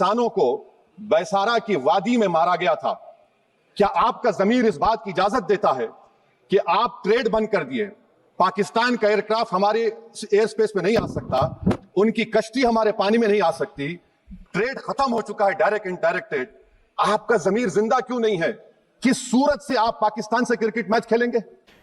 इंसानों को बैसारा की वादी में मारा गया था। क्या आपका जमीर इस बात की इजाजत देता है कि आप ट्रेड बंद कर दिए, पाकिस्तान का एयरक्राफ्ट हमारे एयर स्पेस में नहीं आ सकता, उनकी कश्ती हमारे पानी में नहीं आ सकती, ट्रेड खत्म हो चुका है डायरेक्ट इनडायरेक्टेड, आपका जमीर जिंदा क्यों नहीं है? किस सूरत से आप पाकिस्तान से क्रिकेट मैच खेलेंगे?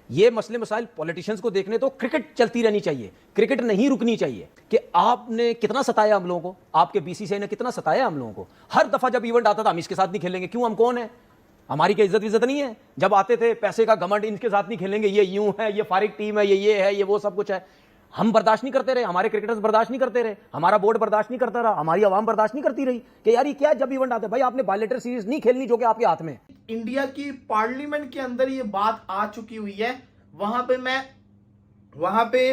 ये मसले मसाइल पॉलिटिशियंस को देखने तो क्रिकेट चलती रहनी चाहिए, क्रिकेट नहीं रुकनी चाहिए। कि आपने कितना सताया हम लोगों को, आपके बीसीसीआई ने कितना सताया हम लोगों को। हर दफा जब इवेंट आता था हम इसके साथ नहीं खेलेंगे, क्यों? हम कौन है? हमारी क्या इज्जत नहीं है? जब आते थे पैसे का घमंड, इनके साथ नहीं खेलेंगे, ये यूं है, ये फारिग टीम है, ये है, ये वो सब कुछ है। हम बर्दाश्त नहीं करते रहे, हमारे क्रिकेटर्स बर्दाश्त नहीं करते रहे, हमारा बोर्ड बर्दाश्त नहीं करता रहा, हमारी आवाम बर्दाश्त नहीं करती रही कि यार ये क्या जब इवेंट आते भाई आपने बायलैटरल सीरीज नहीं खेलनी जो कि आपके हाथ में। इंडिया की पार्लियामेंट के अंदर ये बात आ चुकी हुई है। वहां पे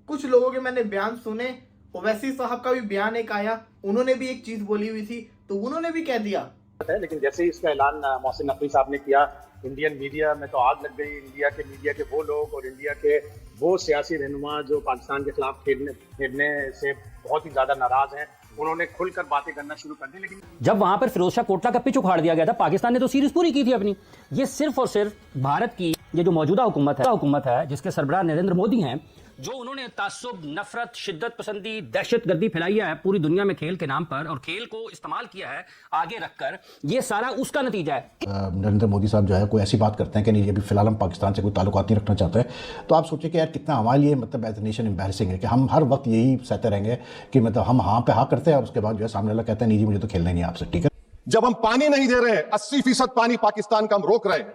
कुछ लोगों के मैंने बयान सुने, ओवैसी साहब का भी बयान एक आया, उन्होंने भी एक चीज बोली हुई थी, तो उन्होंने भी कह दिया है। लेकिन जैसे ही इसका ऐलान मोहसिन नकवी साहब ने किया, इंडियन मीडिया में तो आग लग गई। इंडिया के मीडिया के वो लोग और इंडिया के वो सियासी रहनुमा जो पाकिस्तान के खिलाफ खेलने से बहुत ही ज्यादा नाराज हैं, उन्होंने खुलकर बातें करना शुरू कर दी। लेकिन जब वहां पर फिरोज शाह कोटला का पिच उखाड़ दिया गया था, पाकिस्तान ने तो सीरीज पूरी की थी अपनी। ये सिर्फ और सिर्फ भारत की ये जो मौजूदा हुकूमत है जिसके सरबराह नरेंद्र मोदी हैं, जो उन्होंने तासुब, नफरत, शिद्दत पसंदी, दहशतगर्दी फैलाई है पूरी दुनिया में खेल के नाम पर और खेल को इस्तेमाल किया है आगे रखकर, ये सारा उसका नतीजा है। नरेंद्र मोदी साहब जो है कोई ऐसी बात करते हैं कि नहीं अभी फिलहाल हम पाकिस्तान से कोई ताल्लुकात नहीं रखना चाहते हैं, तो आप सोचिए कि यार कितना हमारे लिए मतलब एज ए नेशन एम्बैरेसिंग है कि हम हर वक्त यही सहते रहेंगे कि मतलब हम हाँ पे हाँ करते हैं और उसके बाद जो है सामने वाला कहते हैं नहीं जी मुझे तो खेलना ही नहीं आपसे। ठीक है, जब हम पानी नहीं दे रहे हैं, 80% पानी पाकिस्तान का हम रोक रहे हैं,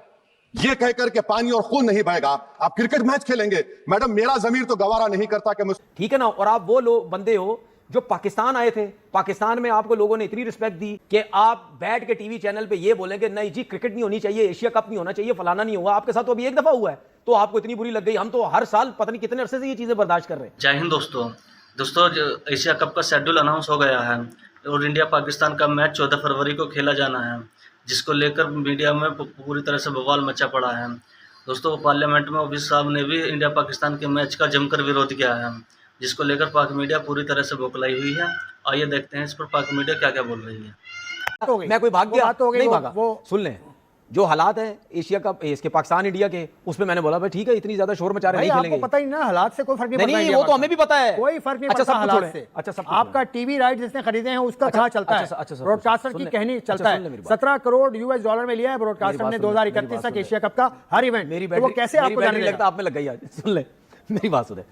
ये कहकर के पानी और खून नहीं बहेगा, आप क्रिकेट मैच खेलेंगे? मैडम मेरा जमीर तो गवारा नहीं करता कि ठीक है ना। और आप वो लोग बंदे हो जो पाकिस्तान आए थे, पाकिस्तान में आपको लोगों ने इतनी रिस्पेक्ट दी कि आप बैठ के टीवी चैनल पे ये बोलेंगे नहीं जी क्रिकेट नहीं होनी चाहिए, एशिया कप नहीं होना चाहिए, फलाना नहीं हुआ। आपके साथ तो अभी एक दफा हुआ है तो आपको इतनी बुरी लग गई। हम तो हर साल पता नहीं कितने अरसे से ये चीजें बर्दाश्त कर रहे हैं। जय हिंद दोस्तों जो एशिया कप का शेड्यूल अनाउंस हो गया है और इंडिया पाकिस्तान का मैच 14 फरवरी को खेला जाना है, जिसको लेकर मीडिया में पूरी तरह से बवाल मचा पड़ा है। दोस्तों पार्लियामेंट में ओवैसी साहब ने भी इंडिया पाकिस्तान के मैच का जमकर विरोध किया है, जिसको लेकर पाक मीडिया पूरी तरह से बौखलाई हुई है। आइए देखते हैं इस पर पाक मीडिया क्या क्या बोल रही है। मैं कोई भाग गया नहीं भागा, सुन लें जो हालात है एशिया कप इसके पाकिस्तान इंडिया के, उसमें मैंने बोला भाई ठीक है इतनी ज्यादा शोर मचा रहे नहीं खेलेंगे। पता ही ना हालात से कोई फर्क नहीं पड़ता। नहीं वो तो हमें भी पता है, कोई फर्क नहीं पड़ता हालात से। अच्छा सब आपका टीवी राइट जिसने खरीदे हैं उसका कहाँ चलता है, ब्रॉडकास्टर की कहनी चलता है। 17 करोड़ यूएस डॉलर में लिया है ब्रॉडकास्टर ने 2031 तक एशिया कप का हर इवेंट। मेरी वो कैसे आपको जाने लगता आप में लग गई आज। सुन ले मेरी बात सुने,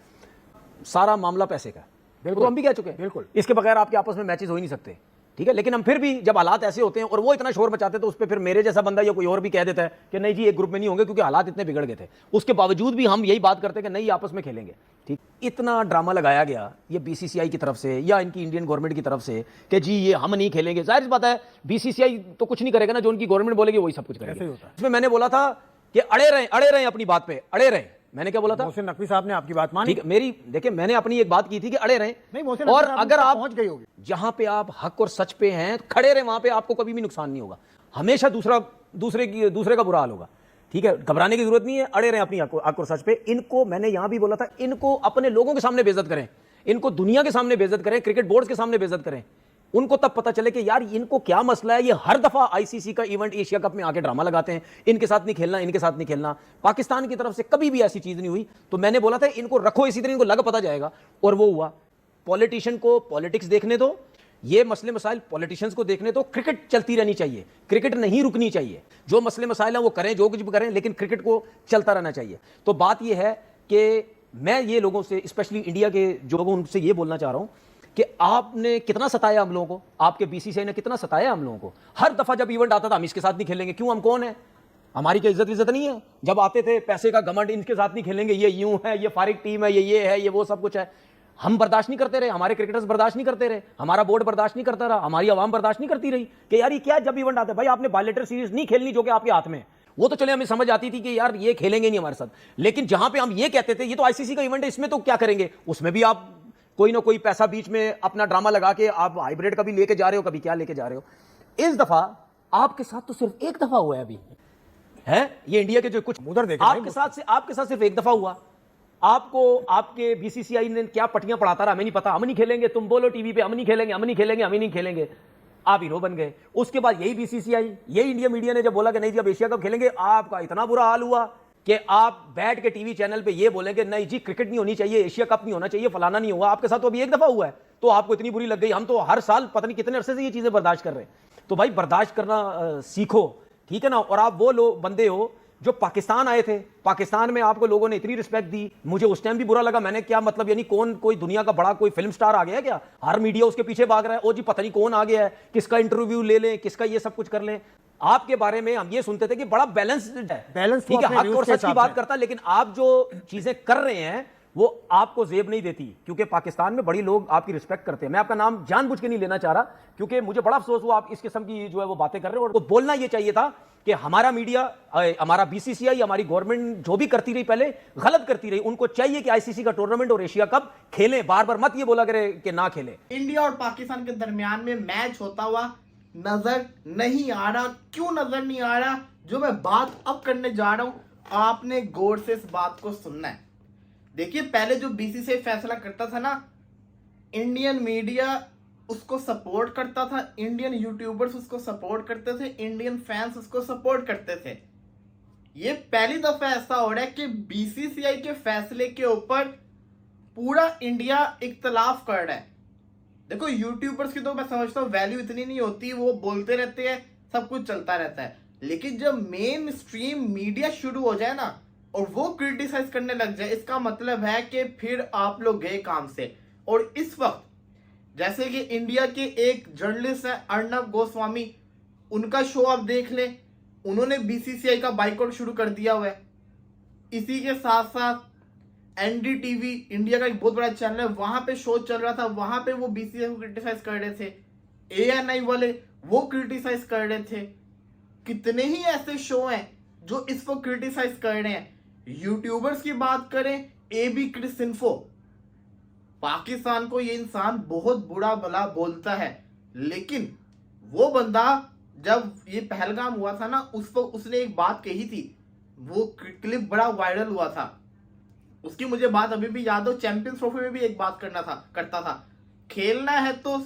सारा मामला पैसे का, बिल्कुल हम भी कह चुके हैं, बिल्कुल इसके बगैर आपके आपस में मैचेस हो ही नहीं सकते। ठीक है, लेकिन हम फिर भी जब हालात ऐसे होते हैं और वो इतना शोर मचाते हैं तो उस पर फिर मेरे जैसा बंदा या कोई और भी कह देता है कि नहीं जी एक ग्रुप में नहीं होंगे क्योंकि हालात इतने बिगड़ गए थे। उसके बावजूद भी हम यही बात करते हैं कि नहीं आपस में खेलेंगे। ठीक, इतना ड्रामा लगाया गया ये बीसीसीआई की तरफ से या इनकी इंडियन गवर्नमेंट की तरफ से कि जी ये हम नहीं खेलेंगे। जाहिर सी बात है बीसीसीआई तो कुछ नहीं करेगा ना, जो उनकी गवर्नमेंट बोलेगी वही सब कुछ करेगा। इसमें मैंने बोला था कि अड़े रहें अपनी बात पे, अड़े रहें। मैंने क्या बोला था? मोहसिन नकवी साहब ने आपकी बात मानी। ठीक, मेरी देखिए मैंने अपनी एक बात की थी कि अड़े रहें। नहीं, और अगर आप पहुंच गई होगी जहां पे आप हक और सच पे हैं खड़े रहे, वहां पे आपको कभी भी नुकसान नहीं होगा। हमेशा दूसरे का बुरा हाल होगा। ठीक है, घबराने की जरूरत नहीं है, अड़े रहें अपनी हक और सच पे। इनको मैंने यहां भी बोला था, इनको अपने लोगों के सामने बेइज्जत करें, इनको दुनिया के सामने बेइज्जत करें, क्रिकेट बोर्ड के सामने बेइज्जत करें। उनको तब पता चले कि यार इनको क्या मसला है। ये हर दफा आईसीसी का इवेंट एशिया कप में आके ड्रामा लगाते हैं, इनके साथ नहीं खेलना, इनके साथ नहीं खेलना। पाकिस्तान की तरफ से कभी भी ऐसी चीज नहीं हुई। तो मैंने बोला था इनको रखो इसी तरह, इनको लग पता जाएगा। और वो हुआ। पॉलिटिशियन को पॉलिटिक्स देखने दो, ये मसले मसाइल पॉलिटिशियंस को देखने दो। क्रिकेट चलती रहनी चाहिए, क्रिकेट नहीं रुकनी चाहिए। जो मसले मसाइल हैं वो करें, जो कुछ भी करें, लेकिन क्रिकेट को चलता रहना चाहिए। तो बात यह है कि मैं ये लोगों से, स्पेशली इंडिया के जो लोगों उनसे ये बोलना चाह रहा हूं कि आपने कितना सताया हम लोगों को, आपके बीसीसीआई ने कितना सताया हम लोगों को। हर दफा जब इवेंट आता था हम इसके साथ नहीं खेलेंगे, क्यों? हम कौन है? हमारी क्या इज्जत नहीं है? जब आते थे पैसे का घमंड, इनके साथ नहीं खेलेंगे, ये यूं है, ये फारिग टीम है, ये है, ये वो सब कुछ है। हम बर्दाश्त नहीं करते रहे, हमारे क्रिकेटर्स बर्दाश्त नहीं करते रहे, हमारा बोर्ड बर्दाश्त नहीं करता रहा, हमारी आवाम बर्दाश्त नहीं करती रही कि यार ये क्या जब इवेंट आता है भाई आपने बायलैटरल सीरीज नहीं खेलनी जो कि आपके हाथ में। वो तो चले हमें समझ आती थी कि यार ये खेलेंगे नहीं हमारे साथ, लेकिन जहां पे हम ये कहते थे ये तो आईसीसी का इवेंट है, इसमें तो क्या करेंगे, उसमें भी आप कोई ना कोई पैसा बीच में अपना ड्रामा लगा के आप हाइब्रिड कभी लेके जा रहे हो, कभी क्या लेके जा रहे हो। इस दफा आपके साथ तो सिर्फ एक दफा हुआ है अभी, है ये इंडिया के जो कुछ उधर देखे आपके साथ सिर्फ एक दफा हुआ। आपको आपके बीसीसीआई ने क्या पटियां पढ़ाता रहा हमें नहीं पता, हम नहीं खेलेंगे, तुम बोलो टीवी पे हम नहीं खेलेंगे, हम नहीं खेलेंगे, हम ही नहीं खेलेंगे। आप हीरो बन गए। उसके बाद यही बीसीसीआई, यही इंडिया मीडिया ने जब बोला कि नहीं जी अब एशिया कप खेलेंगे, आपका इतना बुरा हाल हुआ कि आप बैठ के टीवी चैनल पे ये बोलेंगे नहीं जी क्रिकेट नहीं होनी चाहिए, एशिया कप नहीं होना चाहिए, फलाना नहीं हुआ। आपके साथ तो अभी एक दफा हुआ है तो आपको इतनी बुरी लग गई। हम तो हर साल पता नहीं कितने अरसे से ये चीजें बर्दाश्त कर रहे हैं। तो भाई बर्दाश्त करना सीखो, ठीक है ना। और आप वो लोग बंदे हो जो पाकिस्तान आए थे, पाकिस्तान में आपको लोगों ने इतनी रिस्पेक्ट दी, मुझे उस टाइम भी बुरा लगा। मैंने क्या मतलब, यानी कौन कोई दुनिया का बड़ा कोई फिल्म स्टार आ गया क्या? हर मीडिया उसके पीछे भाग रहा है, ओ जी पता नहीं कौन आ गया है, किसका इंटरव्यू ले लें, किसका ये सब कुछ कर लें। आपके बारे में हम ये सुनते थे कि बड़ा बैलेंस्ड है, बैलेंस ठीक है, हक और सच की बात करता, लेकिन आप जो चीजें कर रहे हैं वो आपको जेब नहीं देती, क्योंकि पाकिस्तान में बड़ी लोग आपकी रिस्पेक्ट करते हैं। मैं आपका नाम जानबूझ के नहीं लेना चाह रहा, क्योंकि मुझे बड़ा अफसोस हुआ आप इस किस्म की जो है वो बातें कर रहे हो। और तो बोलना ये चाहिए था कि हमारा मीडिया, हमारा बीसीसीआई, हमारी गवर्नमेंट जो भी करती रही पहले गलत करती रही, उनको चाहिए कि आईसीसी का टूर्नामेंट और एशिया कप खेलें, बार बार मत ये बोला करे कि ना खेलें। इंडिया और पाकिस्तान के दरमियान में मैच होता हुआ नजर नहीं आ रहा। क्यों नजर नहीं आ रहा? जो मैं बात अब करने जा रहा हूं, आपने गौर से इस बात को सुनना है। देखिए, पहले जो बीसीसीआई फैसला करता था ना, इंडियन मीडिया उसको सपोर्ट करता था, इंडियन यूट्यूबर्स उसको सपोर्ट करते थे, इंडियन फैंस उसको सपोर्ट करते थे। ये पहली दफा ऐसा हो रहा है कि बीसीसीआई के फैसले के ऊपर पूरा इंडिया इख्तलाफ कर रहा है। देखो, यूट्यूबर्स की तो मैं समझता हूँ वैल्यू इतनी नहीं होती, वो बोलते रहते हैं, सब कुछ चलता रहता है। लेकिन जब मेन स्ट्रीम मीडिया शुरू हो जाए ना और वो क्रिटिसाइज करने लग जाए, इसका मतलब है कि फिर आप लोग गए काम से। और इस वक्त जैसे कि इंडिया के एक जर्नलिस्ट है अर्नब गोस्वामी, उनका शो आप देख लें, उन्होंने बीसीसीआई का बाइकआउट शुरू कर दिया हुआ है। इसी के साथ साथ एनडीटीवी इंडिया का एक बहुत बड़ा चैनल है, वहां पे शो चल रहा था, वहां पे वो बीसीसीआई को क्रिटिसाइज कर रहे थे। एएनआई वाले वो क्रिटिसाइज कर रहे थे। कितने ही ऐसे शो हैं जो इस वक्त क्रिटिसाइज कर रहे हैं। यूट्यूबर्स की बात करें, एबी क्रिस इन्फो, पाकिस्तान को ये इंसान बहुत बुरा भला बोलता है, लेकिन वो बंदा जब ये पहलगाम हुआ था ना, उस पर उसने एक बात कही थी, वो क्लिप बड़ा वायरल हुआ था। उसकी मुझे बात अभी भी याद हो, चैंपियंस ट्रॉफी में भी एक बात करता था, खेलना है तो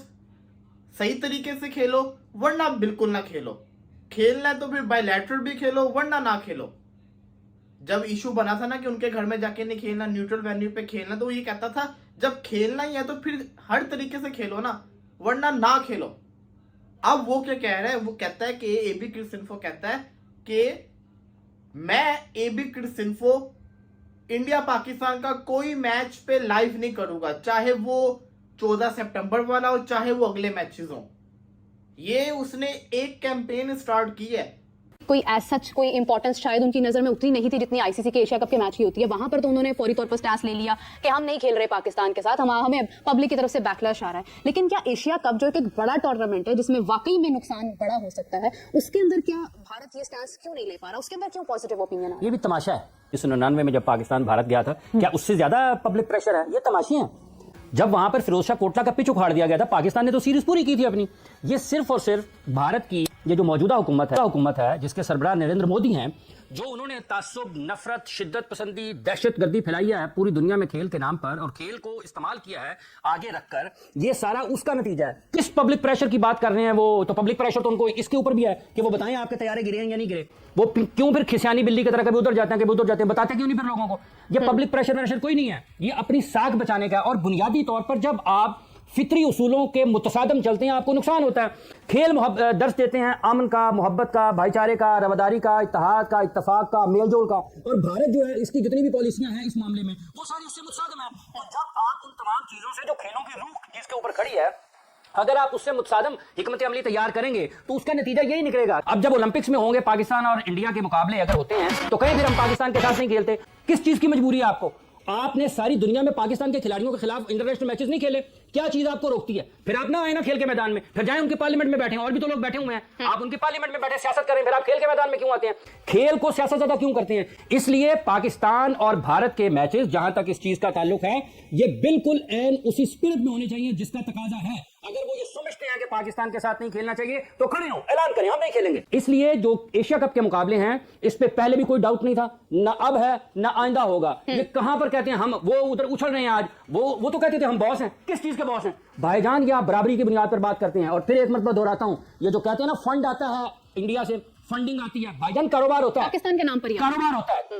सही तरीके से खेलो, वरना बिल्कुल ना खेलो। खेलना है तो फिर बायलैटरल भी खेलो, वरना ना खेलो। जब इशू बना था ना कि उनके घर में जाके नहीं खेलना, न्यूट्रल वेन्यू पे खेलना, तो वो ये कहता था जब खेलना ही है तो फिर हर तरीके से खेलो ना, वरना ना खेलो। अब वो क्या कह रहा है? वो कहता है कि एबी क्रिस इन्फो कहता है कि मैं एबी क्रिस इन्फो इंडिया पाकिस्तान का कोई मैच पे लाइव नहीं करूंगा, चाहे वो 14 सितंबर वाला हो, चाहे वो अगले मैचेस हो। ये उसने एक कैंपेन स्टार्ट की है। कोई एज सच कोई इंपॉर्टेंस शायद उनकी नजर में उतनी नहीं थी जितनी आईसीसी के एशिया कप के मैच की होती है। वहां पर तो उन्होंने फौरी तौर पर स्टैंस ले लिया कि हम नहीं खेल रहे पाकिस्तान के साथ, हमें पब्लिक की तरफ से बैकलैश आ रहा है। लेकिन क्या एशिया कप जो एक बड़ा टूर्नामेंट है जिसमें वाकई में नुकसान बड़ा हो सकता है, उसके अंदर क्या भारत ये स्टैंस क्यों नहीं ले पा रहा? उसके अंदर क्यों पॉजिटिव ओपिनियन है? ये भी तमाशा है। 1999 में जब पाकिस्तान भारत गया था, क्या उससे ज्यादा पब्लिक प्रेशर है? ये तमाशे हैं। जब वहां पर फिरोज शाह कोटला का पिच उखाड़ दिया गया था, पाकिस्तान ने तो सीरीज पूरी की थी अपनी। ये सिर्फ और सिर्फ भारत की ये जो मौजूदा हुकूमत है जिसके सरबराह नरेंद्र मोदी हैं, जो उन्होंने तासुब, नफरत, शिद्दत पसंदी, दहशतगर्दी फैलाई है पूरी दुनिया में खेल के नाम पर, और खेल को इस्तेमाल किया है आगे रखकर, ये सारा उसका नतीजा है। किस पब्लिक प्रेशर की बात कर रहे हैं वो? तो पब्लिक प्रेशर तो उनको इसके ऊपर भी है कि वो बताएं आपके तैयारे गिरे हैं या नहीं गिरे। वो क्यों फिर खिसियानी बिल्ली की तरह कभी उधर जाते हैं कभी उधर जाते हैं, बताते क्यों नहीं फिर लोगों को? ये पब्लिक प्रेशर कोई नहीं है, ये अपनी साख बचाने का। और बुनियादी तौर पर जब आप फितरी उसूलों के मुतसादम चलते हैं, आपको नुकसान होता है। खेल दर्ज देते हैं अमन का, मोहब्बत का, भाईचारे का, रवादारी का, इत्तेहाद का, इत्तफाक का, मेलजोल का। और भारत जो है इसकी जितनी भी पॉलिसियां हैं इस मामले में वो सारी उससे मुतसादम है। और जब आप उन तमाम चीजों से, जो खेलों की रूह जिसके ऊपर खड़ी है, अगर आप उससे मुतसादम हिकमत अमली तैयार करेंगे तो उसका नतीजा यही निकलेगा। अब जब ओलंपिक्स में होंगे पाकिस्तान और इंडिया के मुकाबले अगर होते हैं तो कहीं फिर हम पाकिस्तान के साथ नहीं खेलते। किस चीज की मजबूरी है आपको? आपने सारी दुनिया में पाकिस्तान के खिलाड़ियों के खिलाफ इंटरनेशनल मैचेस नहीं खेले, क्या चीज आपको रोकती है? फिर आप ना आए ना खेल के मैदान में, फिर जाए उनके पार्लियामेंट में बैठे, और भी तो लोग बैठे हुए हैं, आप उनके पार्लियामेंट में बैठे सियासत करें, फिर आप खेल के मैदान में क्यों आते हैं? खेल को सियासत ज्यादा क्यों करते हैं? इसलिए पाकिस्तान और भारत के मैचेस, जहां तक इस चीज का ताल्लुक है, ये बिल्कुल एन उसी स्पिरिट में होने चाहिए जिसका तकाजा है। अगर वो ये समझते हैं कि पाकिस्तान के साथ नहीं खेलना चाहिए तो खड़े हो, ऐलान करें हम नहीं खेलेंगे। इसलिए जो एशिया कप के मुकाबले हैं इस पे पहले भी कोई डाउट नहीं था, ना अब है ना आइंदा होगा। ये कहां पर कहते हैं हम, वो उधर उछल रहे हैं आज, वो तो कहते थे हम बॉस हैं। किस चीज के बॉस हैं भाईजान? ये आप बराबरी की बुनियाद पर बात करते हैं। और फिर एक मरतबा दोहराता हूं, ये जो कहते हैं ना फंड आता है इंडिया से, फंडिंग आती है भाईजान, कारोबार होता है पाकिस्तान के नाम पर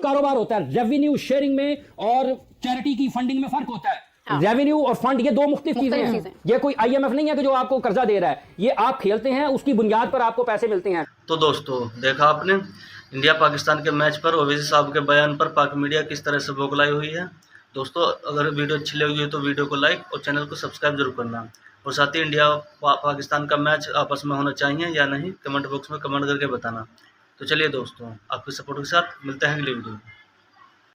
कारोबार होता है। रेवेन्यू शेयरिंग में और चैरिटी की फंडिंग में फर्क होता है। रेवेन्यू और फंड ये दो मुख्तलिफ चीजें हैं। ये कोई IMF नहीं है कि जो आपको कर्जा दे रहा है, ये आप खेलते हैं उसकी बुनियाद पर आपको पैसे मिलते हैं। तो दोस्तों देखा आपने इंडिया पाकिस्तान के मैच पर ओवैसी साहब के बयान पर पाक मीडिया किस तरह से बौखलाई हुई है। दोस्तों अगर वीडियो अच्छी लगी हो तो वीडियो को लाइक और चैनल को सब्सक्राइब जरूर करना। और साथ ही इंडिया पाकिस्तान का मैच आपस में होना चाहिए या नहीं, कमेंट बॉक्स में कमेंट करके बताना। तो चलिए दोस्तों, आपके सपोर्ट के साथ मिलते हैं अगली वीडियो में।